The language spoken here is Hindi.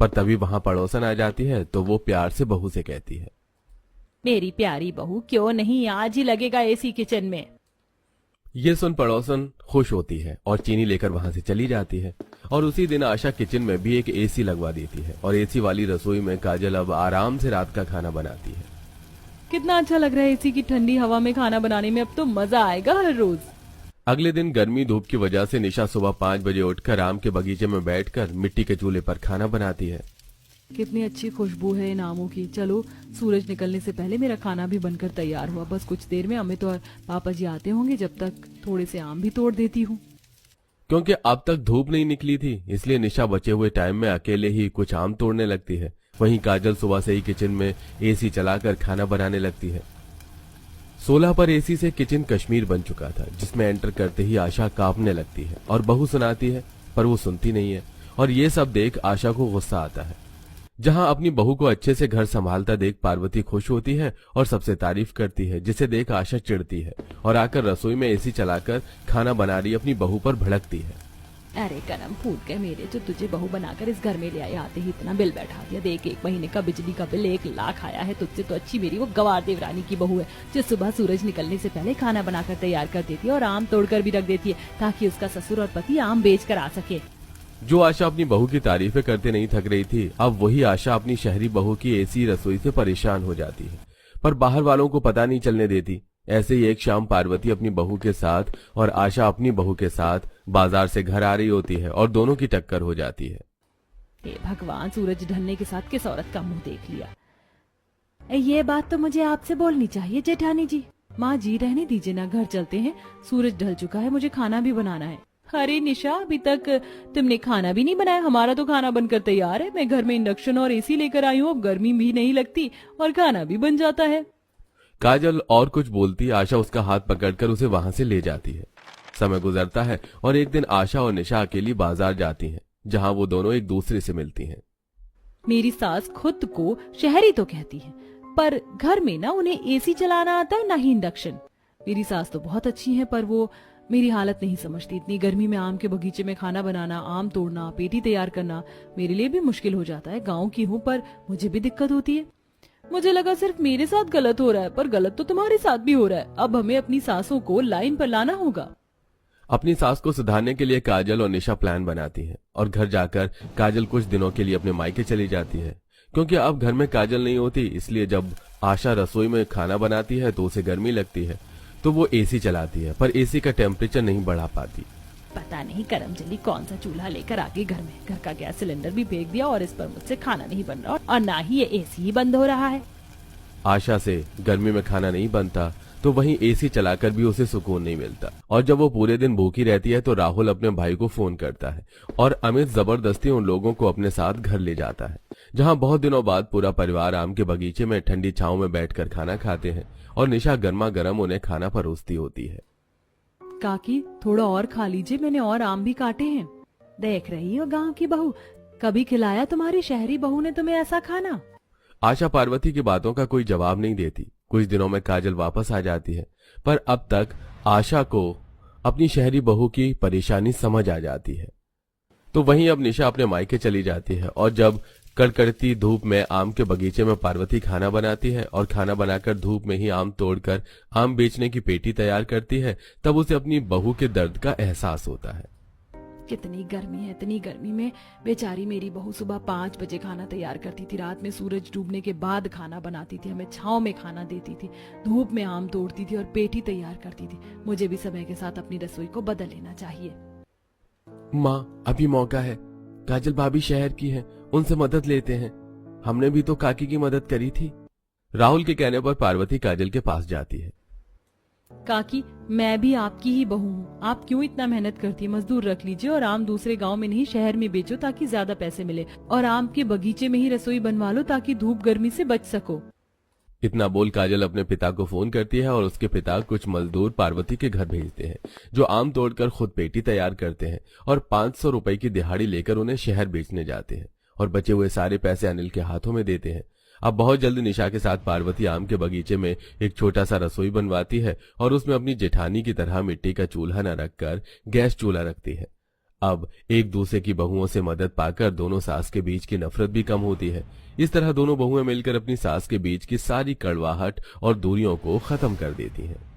पर तभी वहां पड़ोसन आ जाती है तो वो प्यार से बहू से कहती है, मेरी प्यारी बहू, क्यों नहीं आज ही लगेगा एसी किचन में। ये सुन पड़ोसन खुश होती है और चीनी लेकर वहां से चली जाती है। और उसी दिन आशा किचन में भी एक एसी लगवा देती है और एसी वाली रसोई में काजल अब आराम से रात का खाना बनाती है। कितना अच्छा लग रहा है एसी की ठंडी हवा में खाना बनाने में, अब तो मजा आएगा हर रोज। अगले दिन गर्मी धूप की वजह से निशा सुबह 5 बजे उठकर आम के बगीचे में बैठकर मिट्टी के चूल्हे पर खाना बनाती है। कितनी अच्छी खुशबू है इन आमों की। चलो सूरज निकलने से पहले मेरा खाना भी बनकर तैयार हुआ, बस कुछ देर में अमित और पापा जी आते होंगे, जब तक थोड़े से आम भी तोड़ देती हूँ। क्योंकि अब तक धूप नहीं निकली थी इसलिए निशा बचे हुए टाइम में अकेले ही कुछ आम तोड़ने लगती है। वहीं काजल सुबह से ही किचन में एसी चलाकर खाना बनाने लगती है। 16 पर एसी से किचन कश्मीर बन चुका था, जिसमें एंटर करते ही आशा कांपने लगती है और बहू सुनाती है पर वो सुनती नहीं है। और ये सब देख आशा को गुस्सा आता है। जहां अपनी बहू को अच्छे से घर संभालता देख पार्वती खुश होती है और सबसे तारीफ करती है, जिसे देख आशा चिढ़ती है और आकर रसोई में एसी चलाकर खाना बना रही अपनी बहू पर भड़कती है। अरे करम फूट गए मेरे, जो तुझे बहू बनाकर इस घर में ले आए, आते ही इतना बिल बैठा दिया। देख 1 महीने का बिजली का बिल 1 लाख आया है। तुझसे तो अच्छी मेरी वो गवार देवरानी की बहू है, जो सुबह सूरज निकलने से पहले खाना बनाकर तैयार कर देती है और आम तोड़कर भी रख देती है, ताकि उसका ससुर और पति आम बेच कर आ सके। जो आशा अपनी बहू की तारीफें करते नहीं थक रही थी, अब वही आशा अपनी शहरी बहू की एसी रसोई से परेशान हो जाती है, पर बाहर वालों को पता नहीं चलने देती। ऐसे ही एक शाम पार्वती अपनी बहू के साथ और आशा अपनी बहू के साथ बाजार से घर आ रही होती है और दोनों की टक्कर हो जाती है। हे भगवान, सूरज ढलने के साथ किस औरत का मुंह देख लिया। ये बात तो मुझे आपसे बोलनी चाहिए जेठानी जी। माँ जी रहने दीजिए ना, घर चलते हैं, सूरज ढल चुका है, मुझे खाना भी बनाना है। अरे निशा, अभी तक तुमने खाना भी नहीं बनाया। हमारा तो खाना बनकर तैयार है। मैं घर में इंडक्शन और एसी लेकर आई हूँ, अब गर्मी भी नहीं लगती और खाना भी बन जाता है। काजल और कुछ बोलती, आशा उसका हाथ पकड़कर उसे वहां से ले जाती है। समय गुजरता है और एक दिन आशा और निशा अकेली बाजार जाती हैं, जहां वो दोनों एक दूसरे से मिलती हैं। मेरी सास खुद को शहरी तो कहती है, पर घर में ना उन्हें एसी चलाना आता है, ना ही इंडक्शन। मेरी सास तो बहुत अच्छी है, पर वो मेरी हालत नहीं समझती। इतनी गर्मी में आम के बगीचे में खाना बनाना, आम तोड़ना, पेटी तैयार करना मेरे लिए भी मुश्किल हो जाता है। गाँव की हूँ, पर मुझे भी दिक्कत होती है। मुझे लगा सिर्फ मेरे साथ गलत हो रहा है, पर गलत तो तुम्हारे साथ भी हो रहा है। अब हमें अपनी सासों को लाइन पर लाना होगा। अपनी सास को सुधारने के लिए काजल और निशा प्लान बनाती हैं और घर जाकर काजल कुछ दिनों के लिए अपने मायके चली जाती है। क्योंकि अब घर में काजल नहीं होती, इसलिए जब आशा रसोई में खाना बनाती है तो उसे गर्मी लगती है, तो वो एसी चलाती है, पर एसी का टेम्परेचर नहीं बढ़ा पाती। पता नहीं करमजली कौन सा चूल्हा लेकर आ गई घर में। घर का गैस सिलेंडर भी फेंक दिया और इस पर मुझसे खाना नहीं बन रहा और ना ही ये एसी ही बंद हो रहा है। आशा से गर्मी में खाना नहीं बनता तो वहीं एसी चलाकर भी उसे सुकून नहीं मिलता। और जब वो पूरे दिन भूखी रहती है तो राहुल अपने भाई को फोन करता है और अमित जबरदस्ती उन लोगों को अपने साथ घर ले जाता है, जहां बहुत दिनों बाद पूरा परिवार आम के बगीचे में ठंडी छांव में बैठकर खाना खाते हैं और निशा गर्मा गर्म उन्हें खाना परोसती होती है। काकी थोड़ा और खा लीजिए, मैंने और आम भी काटे हैं। देख रही हो गांव की बहू, कभी खिलाया तुम्हारी शहरी बहू ने तुम्हें ऐसा खाना? आशा पार्वती की बातों का कोई जवाब नहीं देती। कुछ दिनों में काजल वापस आ जाती है, पर अब तक आशा को अपनी शहरी बहू की परेशानी समझ आ जाती है। तो वहीं अब निशा अपने मायके चली जाती है और जब कड़कड़ती धूप में आम के बगीचे में पार्वती खाना बनाती है और खाना बनाकर धूप में ही आम तोड़कर आम बेचने की पेटी तैयार करती है, तब उसे अपनी बहू के दर्द का एहसास होता है। कितनी गर्मी है, इतनी गर्मी में बेचारी मेरी बहू सुबह 5 बजे खाना तैयार करती थी, रात में सूरज डूबने के बाद खाना बनाती थी, हमें छांव में खाना देती थी, धूप में आम तोड़ती थी और पेटी तैयार करती थी। मुझे भी समय के साथ अपनी रसोई को बदल लेना चाहिए। माँ, अभी मौका है। काजल भाभी शहर की हैं, उनसे मदद लेते हैं। हमने भी तो काकी की मदद करी थी। राहुल के कहने पर पार्वती काजल के पास जाती है। काकी, मैं भी आपकी ही बहू हूँ, आप क्यों इतना मेहनत करती है? मजदूर रख लीजिए और आम दूसरे गांव में नहीं शहर में बेचो ताकि ज्यादा पैसे मिले, और आम के बगीचे में ही रसोई बनवा लो ताकि धूप गर्मी से बच सको। इतना बोल काजल अपने पिता को फोन करती है और उसके पिता कुछ मजदूर पार्वती के घर भेजते हैं, जो आम तोड़कर खुद पेटी तैयार करते हैं और 500 रुपए की दिहाड़ी लेकर उन्हें शहर बेचने जाते हैं और बचे हुए सारे पैसे अनिल के हाथों में देते हैं। अब बहुत जल्द निशा के साथ पार्वती आम के बगीचे में एक छोटा सा रसोई बनवाती है और उसमें अपनी जेठानी की तरह मिट्टी का चूल्हा न रखकर गैस चूल्हा रखती है। अब एक दूसरे की बहुओं से मदद पाकर दोनों सास के बीच की नफरत भी कम होती है। इस तरह दोनों बहुएं मिलकर अपनी सास के बीच की सारी कड़वाहट और दूरियों को खत्म कर देती हैं।